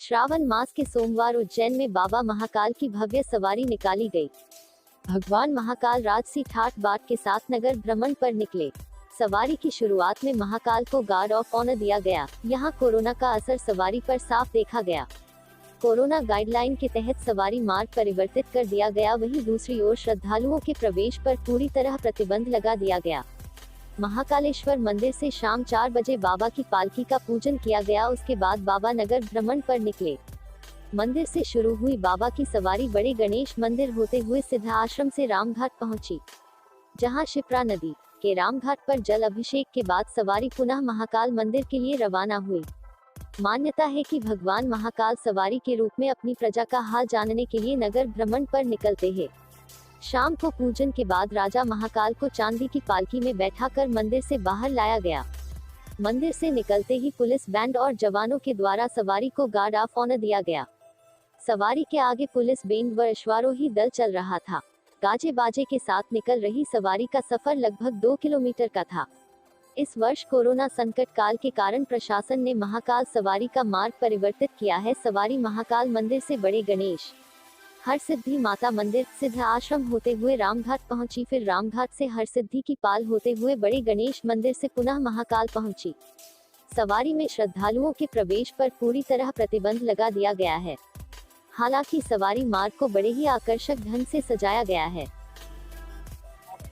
श्रावण मास के सोमवार उज्जैन में बाबा महाकाल की भव्य सवारी निकाली गई। भगवान महाकाल राजसी ठाट बाट के साथ नगर भ्रमण पर निकले। सवारी की शुरुआत में महाकाल को गार्ड ऑफ ऑनर दिया गया। यहाँ कोरोना का असर सवारी पर साफ देखा गया। कोरोना गाइडलाइन के तहत सवारी मार्ग परिवर्तित कर दिया गया। वहीं दूसरी ओर श्रद्धालुओं के प्रवेश पर पूरी तरह प्रतिबंध लगा दिया गया। महाकालेश्वर मंदिर से शाम 4 बजे बाबा की पालकी का पूजन किया गया। उसके बाद बाबा नगर भ्रमण पर निकले। मंदिर से शुरू हुई बाबा की सवारी बड़े गणेश मंदिर होते हुए सिद्धा आश्रम से रामघाट पहुंची, जहां शिप्रा नदी के रामघाट पर जल अभिषेक के बाद सवारी पुनः महाकाल मंदिर के लिए रवाना हुई। मान्यता है कि भगवान महाकाल सवारी के रूप में अपनी प्रजा का हाल जानने के लिए नगर भ्रमण पर निकलते हैं। शाम को पूजन के बाद राजा महाकाल को चांदी की पालकी में बैठाकर मंदिर से बाहर लाया गया। मंदिर से निकलते ही पुलिस बैंड और जवानों के द्वारा सवारी को गार्ड ऑफ ऑनर दिया गया। सवारी के आगे पुलिस बैंड व अश्वारोही दल चल रहा था। गाजे बाजे के साथ निकल रही सवारी का सफर लगभग 2 किलोमीटर का था। इस वर्ष कोरोना संकट काल के कारण प्रशासन ने महाकाल सवारी का मार्ग परिवर्तित किया है। सवारी महाकाल मंदिर से बड़े गणेश हरसिद्धि माता मंदिर सिद्ध आश्रम होते हुए रामघाट पहुंची। फिर रामघाट से हरसिद्धि की पाल होते हुए बड़े गणेश मंदिर से पुनः महाकाल पहुंची। सवारी में श्रद्धालुओं के प्रवेश पर पूरी तरह प्रतिबंध लगा दिया गया है। हालांकि सवारी मार्ग को बड़े ही आकर्षक ढंग से सजाया गया है।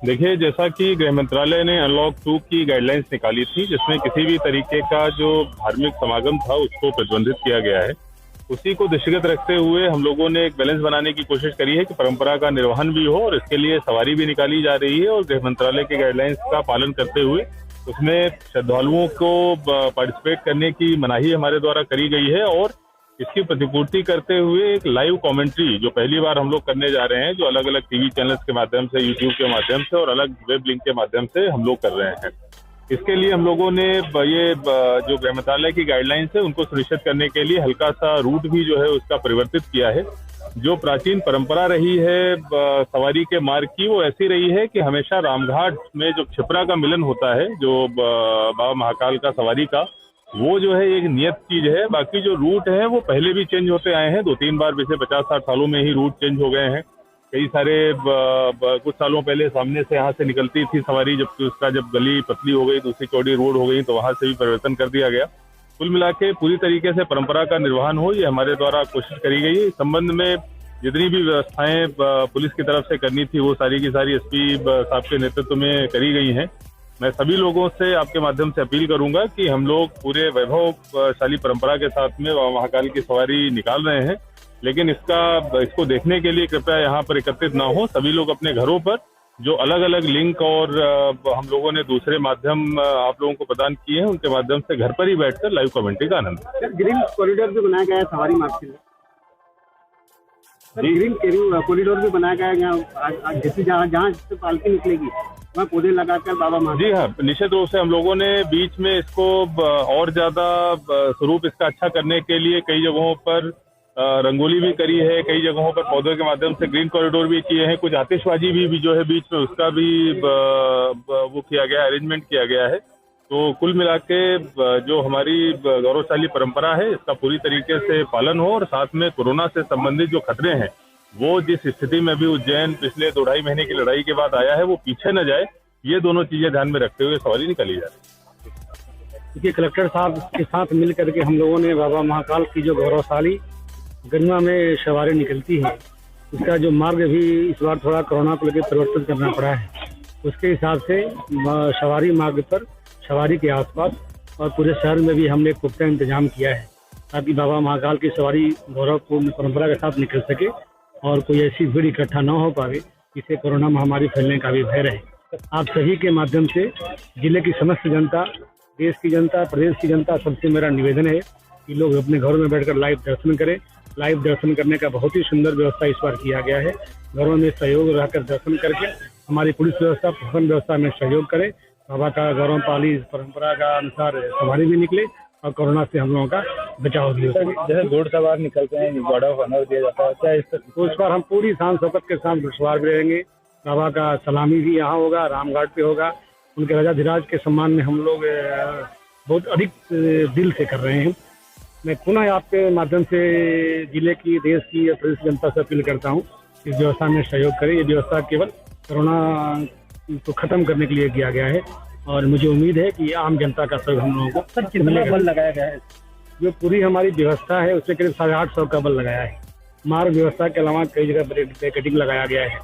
देखिए, जैसा कि गृह मंत्रालय ने अनलॉक 2 की गाइडलाइंस निकाली थी, जिसमें किसी भी तरीके का जो धार्मिक समागम था उसको प्रतिबंधित किया गया है, उसी को दृष्टिगत रखते हुए हम लोगों ने एक बैलेंस बनाने की कोशिश करी है कि परंपरा का निर्वहन भी हो और इसके लिए सवारी भी निकाली जा रही है। और गृह मंत्रालय के गाइडलाइंस का पालन करते हुए उसमें श्रद्धालुओं को पार्टिसिपेट करने की मनाही हमारे द्वारा करी गई है। और इसकी प्रतिपूर्ति करते हुए एक लाइव कमेंट्री जो पहली बार हम लोग करने जा रहे हैं, जो अलग अलग टीवी चैनल्स के माध्यम से, यूट्यूब के माध्यम से और अलग वेब लिंक के माध्यम से हम लोग कर रहे हैं। इसके लिए हम लोगों ने ये जो गृह मंत्रालय की गाइडलाइंस है उनको सुनिश्चित करने के लिए हल्का सा रूट भी जो है उसका परिवर्तित किया है। जो प्राचीन परंपरा रही है सवारी के मार्ग की, वो ऐसी रही है कि हमेशा रामघाट में जो क्षिप्रा का मिलन होता है, जो बाबा महाकाल का सवारी का, वो जो है एक नियत चीज है। बाकी जो रूट है वो पहले भी चेंज होते आए हैं, 2-3 बार, पिछले 50-60 सालों में ही रूट चेंज हो गए हैं। कई सारे कुछ सालों पहले सामने से यहाँ से निकलती थी सवारी, जबकि उसका जब गली पतली हो गई, दूसरी चौड़ी रोड हो गई, तो वहां से भी परिवर्तन कर दिया गया। कुल मिला के पूरी तरीके से परंपरा का निर्वहन हो, ये हमारे द्वारा कोशिश करी गई है। इस संबंध में जितनी भी व्यवस्थाएं पुलिस की तरफ से करनी थी वो सारी की सारी एसपी साहब के नेतृत्व में करी गई हैं। मैं सभी लोगों से आपके माध्यम से अपील करूंगा कि हम लोग पूरे वैभवशाली परंपरा के साथ में महाकाल की सवारी निकाल रहे हैं, लेकिन इसको देखने के लिए कृपया यहाँ पर एकत्रित ना हो। सभी लोग अपने घरों पर जो अलग अलग लिंक और हम लोगों ने दूसरे माध्यम आप लोगों को प्रदान किए हैं, उनके माध्यम से घर पर ही बैठकर लाइव कमेंट्री का आनंद। ग्रीन कॉरिडोर भी बनाया गया है सवारी मार्ग के लिए। ग्रीन कॉरिडोर भी बनाया गया है, जैसे जहाँ से पालकी निकलेगी वहाँ पौधे लगाकर बाबा महाकाल। जी हाँ, निश्चित रूप से हम लोगों ने बीच में इसको और ज्यादा स्वरूप इसका अच्छा करने के लिए कई जगहों पर रंगोली भी करी है, कई जगहों पर पौधों के माध्यम से ग्रीन कॉरिडोर भी किए हैं, कुछ आतिशबाजी भी जो है बीच में उसका भी वो किया गया, अरेंजमेंट किया गया है। तो कुल मिला के जो हमारी गौरवशाली परंपरा है इसका पूरी तरीके से पालन हो और साथ में कोरोना से संबंधित जो खतरे हैं वो जिस स्थिति में भी उज्जैन पिछले 2-2.5 महीने की लड़ाई के बाद आया है वो पीछे न जाए, ये दोनों चीजें ध्यान में रखते हुए सवारी निकाली जा रही है। देखिए, कलेक्टर साहब के साथ मिल करके हम लोगों ने बाबा महाकाल की जो गौरवशाली गरिमा में सवारी निकलती है, उसका जो मार्ग भी इस बार थोड़ा कोरोना को लेकर परिवर्तित करना पड़ा है। उसके हिसाब से सवारी मार्ग पर, सवारी के आसपास और पूरे शहर में भी हमने पुख्ता इंतजाम किया है ताकि बाबा महाकाल की सवारी गौरवपूर्ण परंपरा के साथ निकल सके और कोई ऐसी भीड़ इकट्ठा न हो पावे जिससे कोरोना महामारी फैलने का भी भय रहे। आप सभी के माध्यम से जिले की समस्त जनता, देश की जनता, प्रदेश की जनता, सबसे मेरा निवेदन है कि लोग अपने घरों में बैठकर लाइव दर्शन करें। लाइव दर्शन करने का बहुत ही सुंदर व्यवस्था इस बार किया गया है। घरों में सहयोग रहकर दर्शन करके हमारी पुलिस व्यवस्था, प्रशासन व्यवस्था में सहयोग करें। बाबा का गौरवपाली परंपरा का अनुसार सवारी भी निकले और कोरोना से हम लोगों का बचाव भी हो सके। जैसे घोड़ सवार निकलते हैं, गार्ड ऑफ ऑनर दिया जाता है, क्या इस बार हम पूरी शान शौकत के साथ घुड़सवार भी रहेंगे। बाबा का सलामी भी यहाँ होगा, रामघाट पे होगा। उनके राजाधिराज के सम्मान में हम लोग बहुत अधिक दिल से कर रहे हैं। मैं पुनः आपके माध्यम से जिले की, देश की और प्रदेश जनता से अपील करता हूँ इस व्यवस्था में सहयोग करें। ये व्यवस्था केवल कोरोना को खत्म करने के लिए किया गया है और मुझे उम्मीद है कि आम जनता का सहयोग हम लोगों को कितना बल लगाया गया है? जो पूरी हमारी व्यवस्था है उसमें करीब 850 का बल लगाया है। मार्ग व्यवस्था के अलावा कई जगह बैरिकेडिंग लगाया गया है।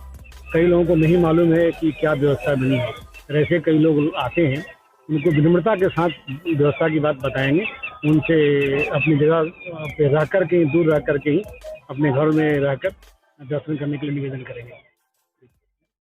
कई लोगों को नहीं मालूम है कि क्या व्यवस्था बनी है। ऐसे कई लोग आते हैं, उनको विनम्रता के साथ व्यवस्था की बात बताएंगे, उनसे अपनी जगह पे रह कर के, दूर रह कर के ही अपने घर में रहकर दर्शन करने के लिए निवेदन करेंगे।